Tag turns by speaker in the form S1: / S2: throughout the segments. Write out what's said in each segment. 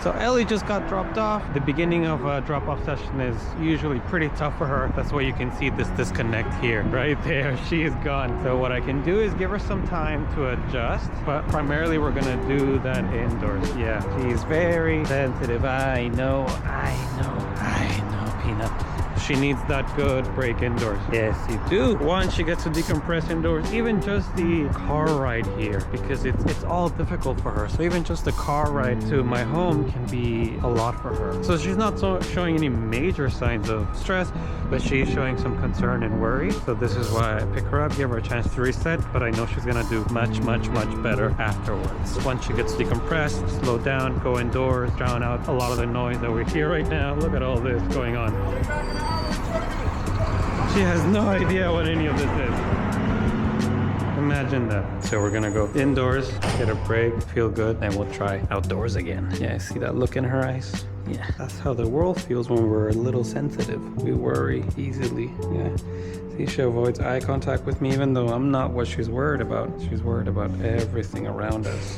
S1: So Ellie just got dropped off. The beginning of a drop-off session is usually pretty tough for her. That's why you can see this disconnect here. Right there, she is gone. So what I can do is give her some time to adjust, but primarily we're gonna do that indoors. Yeah, she's very sensitive. I know, Peanut. She needs that good break indoors. Yes, you do. Once she gets to decompress indoors, even just the car ride here, because it's all difficult for her. So even just the car ride to my home can be a lot for her. So she's not showing any major signs of stress, but she's showing some concern and worry. So this is why I pick her up, give her a chance to reset, but I know she's gonna do much better afterwards. Once she gets decompressed, slow down, go indoors, drown out a lot of the noise that we hear right now. Look at all this going on. She has no idea what any of this is. Imagine that. So we're gonna go indoors, get a break, feel good, and we'll try outdoors again. Yeah, see that look in her eyes? Yeah, that's how the world feels when we're a little sensitive. We worry easily. Yeah. See, she avoids eye contact with me, even though I'm not what she's worried about. She's worried about everything around us.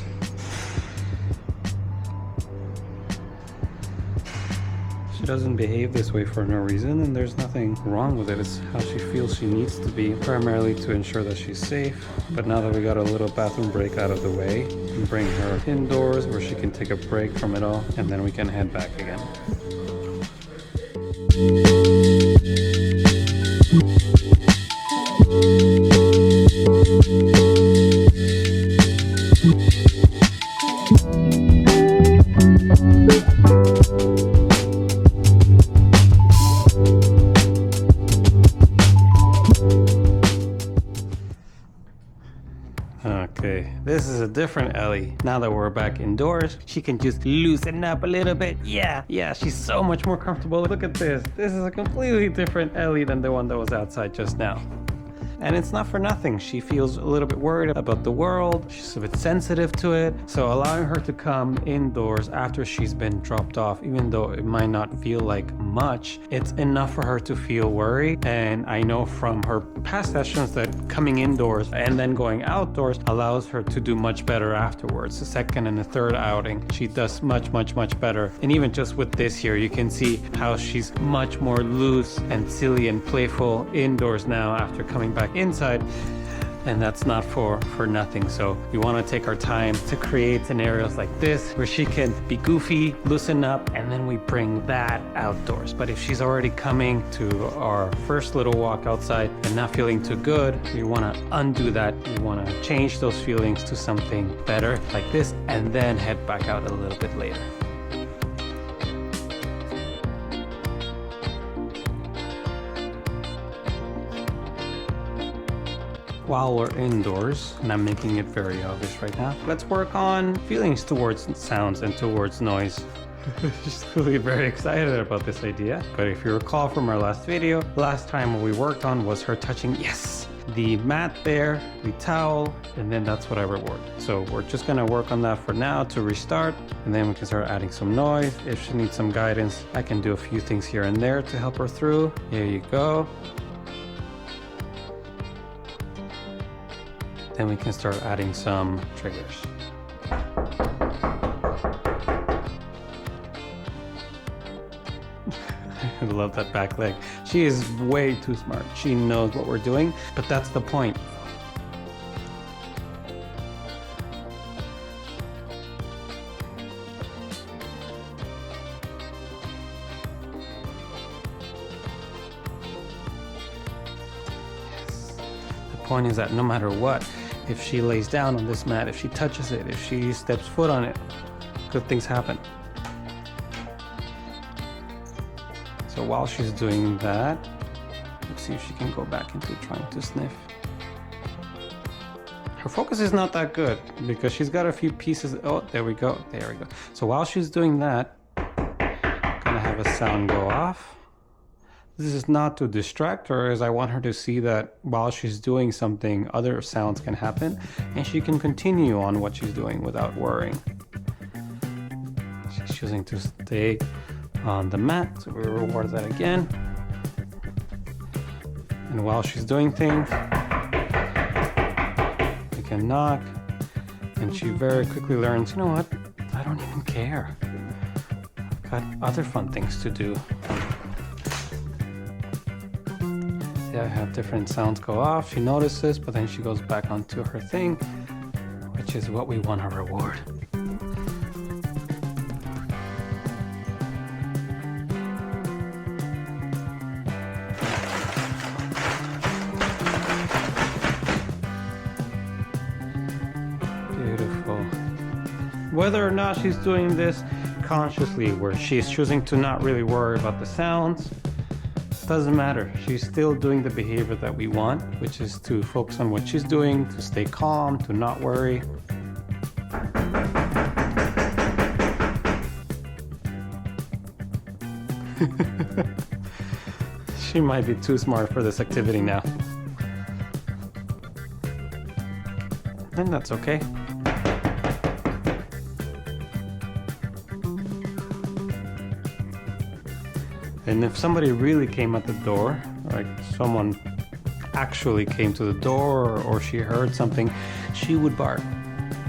S1: She doesn't behave this way for no reason, and there's nothing wrong with it. It's how she feels she needs to be, primarily to ensure that she's safe. But now that we got a little bathroom break out of the way, we bring her indoors where she can take a break from it all, and then we can head back again. Okay, this is a different Ellie. Now that we're back indoors, she can just loosen up a little bit. Yeah, she's so much more comfortable. Look at this. This is a completely different Ellie than the one that was outside just now. And it's not for nothing. She feels a little bit worried about the world. She's a bit sensitive to it. So allowing her to come indoors after she's been dropped off, even though it might not feel like much, it's enough for her to feel worried. And I know from her past sessions that coming indoors and then going outdoors allows her to do much better afterwards. The second and the third outing, she does much better. And even just with this here, you can see how she's much more loose and silly and playful indoors now after coming back inside. And that's not for nothing. So we want to take our time to create scenarios like this where she can be goofy, loosen up, and then we bring that outdoors. But if she's already coming to our first little walk outside and not feeling too good, we want to undo that. We want to change those feelings to something better like this, and then head back out a little bit later. While we're indoors, and I'm making it very obvious right now, let's work on feelings towards sounds and towards noise. She's clearly very excited about this idea. But if you recall from our last video, last time what we worked on was her touching, yes, the mat there, the towel, and then that's what I reward. So we're just gonna work on that for now to restart, and then we can start adding some noise. If she needs some guidance, I can do a few things here and there to help her through. Here you go. Then we can start adding some triggers. I love that back leg. She is way too smart. She knows what we're doing, but that's the point. Yes. The point is that no matter what, if she lays down on this mat, if she touches it, if she steps foot on it, good things happen. So while she's doing that, let's see if she can go back into trying to sniff. Her focus is not that good because she's got a few pieces. Oh, there we go. So while she's doing that, I'm gonna have a sound go off. This is not to distract her, as I want her to see that while she's doing something, other sounds can happen, and she can continue on what she's doing without worrying. She's choosing to stay on the mat, so we reward that again. And while she's doing things, we can knock, and she very quickly learns, you know what, I don't even care. got other fun things to do. Yeah, I have different sounds go off. She notices, but then she goes back onto her thing, which is what we want to reward. Beautiful. Whether or not she's doing this consciously, where she's choosing to not really worry about the sounds, doesn't matter. She's still doing the behavior that we want, which is to focus on what she's doing, to stay calm, to not worry. She might be too smart for this activity now. And that's okay. And if somebody really came at the door, like someone actually came to the door, or she heard something, she would bark,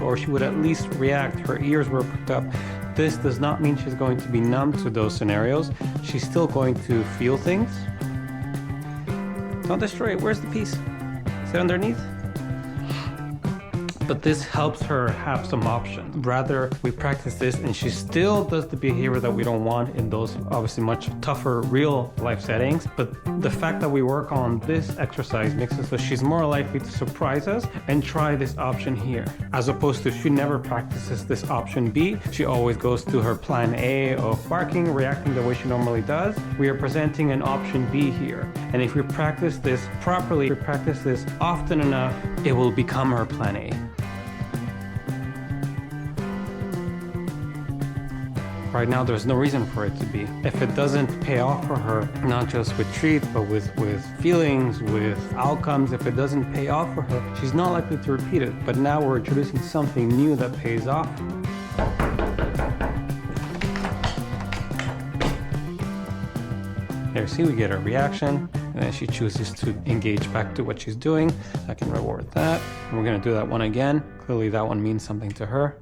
S1: or she would at least react. Her ears were pricked up. This does not mean she's going to be numb to those scenarios. She's still going to feel things. Don't destroy it. Where's the piece? Is it underneath? But this helps her have some options. Rather, we practice this and she still does the behavior that we don't want in those obviously much tougher real life settings. But the fact that we work on this exercise makes it so she's more likely to surprise us and try this option here. As opposed to she never practices this option B. She always goes to her plan A of barking, reacting the way she normally does. We are presenting an option B here. And if we practice this properly, if we practice this often enough, it will become her plan A. Right now, there's no reason for it to be. If it doesn't pay off for her, not just with treats, but with feelings, with outcomes, if it doesn't pay off for her, she's not likely to repeat it. But now we're introducing something new that pays off. There, see, we get a reaction, and then she chooses to engage back to what she's doing. I can reward that. And we're gonna do that one again. Clearly that one means something to her.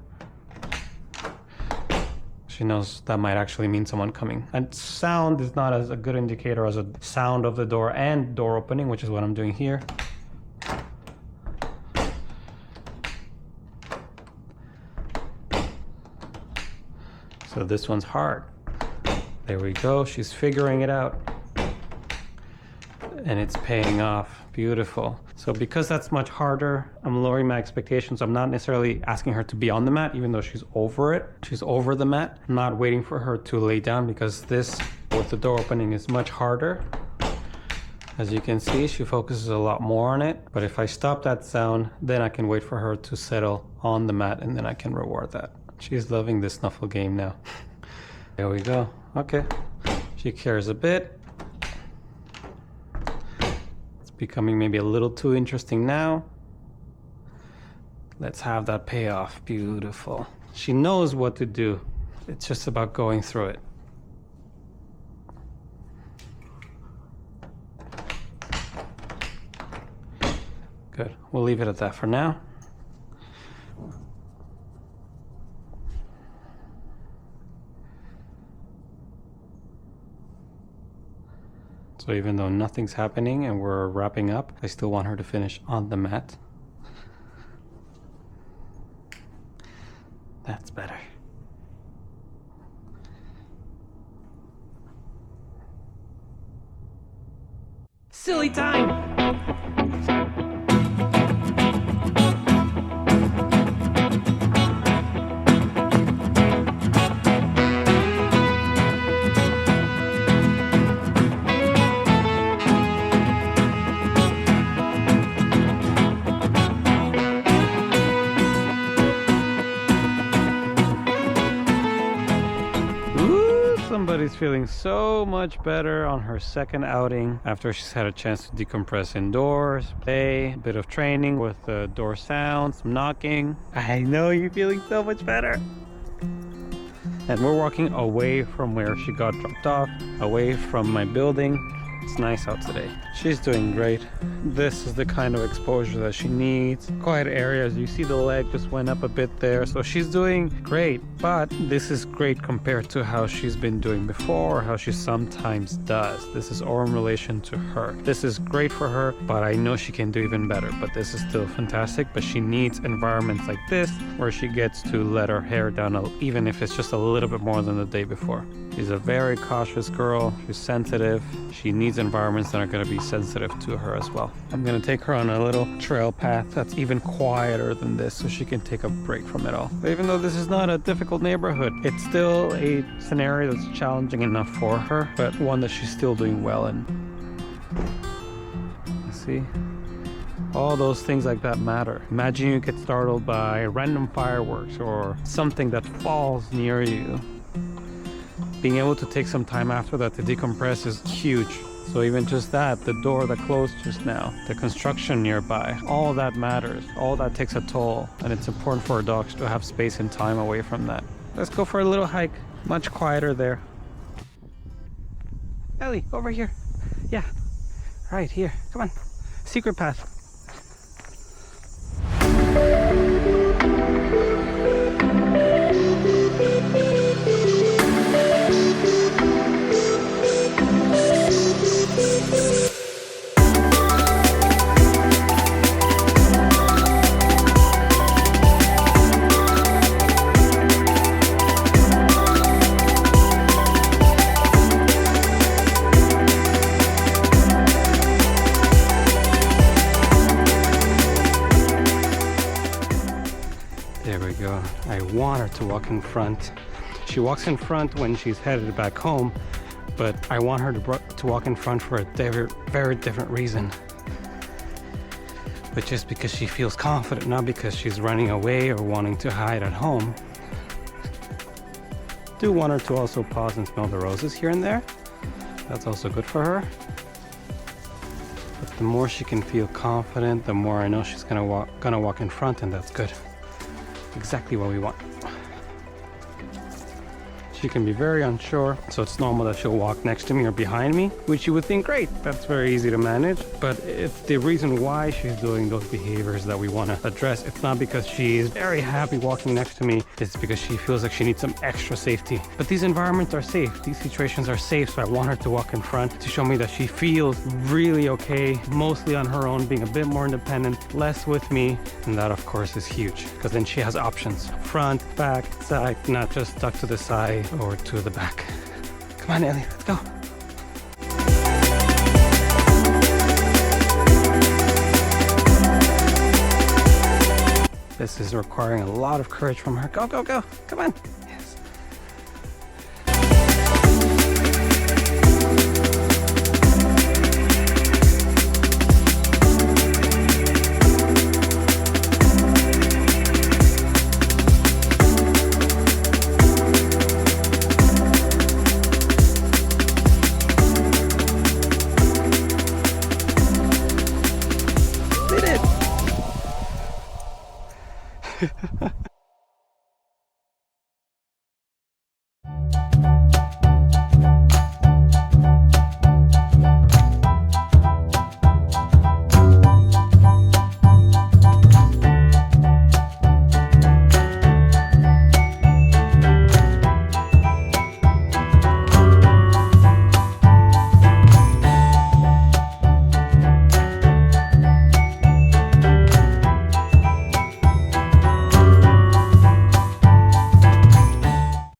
S1: She knows that might actually mean someone coming. And sound is not as a good indicator as a sound of the door and door opening, which is what I'm doing here. So this one's hard. There we go, she's figuring it out. And it's paying off. Beautiful. So because that's much harder, I'm lowering my expectations. I'm not necessarily asking her to be on the mat, even though she's over it. She's over the mat. I'm not waiting for her to lay down because this with the door opening is much harder. As you can see, she focuses a lot more on it. But if I stop that sound, then I can wait for her to settle on the mat and then I can reward that. She's loving this snuffle game now. There we go. Okay. She cares a bit. Becoming maybe a little too interesting now. Let's have that payoff. Beautiful. She knows what to do. It's just about going through it. Good. We'll leave it at that for now. So even though nothing's happening and we're wrapping up, I still want her to finish on the mat. That's better. Silly time! Somebody's feeling so much better on her second outing after she's had a chance to decompress indoors, play, a bit of training with the door sounds, some knocking. I know you're feeling so much better. And we're walking away from where she got dropped off, away from my building. It's nice out today. She's doing great. This is the kind of exposure that she needs. Quiet areas. You see the leg just went up a bit there. So she's doing great. But this is great compared to how she's been doing before, or how she sometimes does. This is all in relation to her. This is great for her, but I know she can do even better. But this is still fantastic. But she needs environments like this where she gets to let her hair down, even if it's just a little bit more than the day before. She's a very cautious girl. She's sensitive. She needs environments that are going to be sensitive to her as well. I'm going to take her on a little trail path that's even quieter than this so she can take a break from it all. But even though this is not a difficult neighborhood, it's still a scenario that's challenging enough for her, but one that she's still doing well in. You see? All those things like that matter. Imagine you get startled by random fireworks or something that falls near you. Being able to take some time after that to decompress is huge. So even just that, the door that closed just now, the construction nearby, all that matters. All that takes a toll, and it's important for our dogs to have space and time away from that. Let's go for a little hike. Much quieter there. Ellie, over here. Yeah, right here. Come on. Secret path. There we go. I want her to walk in front. She walks in front when she's headed back home, but I want her to walk in front for a very different reason. But just because she feels confident, not because she's running away or wanting to hide at home. Do want her to also pause and smell the roses here and there. That's also good for her. But the more she can feel confident, the more I know she's gonna walk in front, and that's good. Exactly what we want. She can be very unsure, so it's normal that she'll walk next to me or behind me, which you would think, great, that's very easy to manage. But it's the reason why she's doing those behaviors that we want to address. It's not because she's very happy walking next to me, it's because she feels like she needs some extra safety. But these environments are safe, these situations are safe, so I want her to walk in front to show me that she feels really okay, mostly on her own, being a bit more independent, less with me, and that of course is huge, because then she has options. Front, back, side, not just stuck to the side or to the back. Come on, Ellie, let's go. This is requiring a lot of courage from her. Go, go, go. Come on.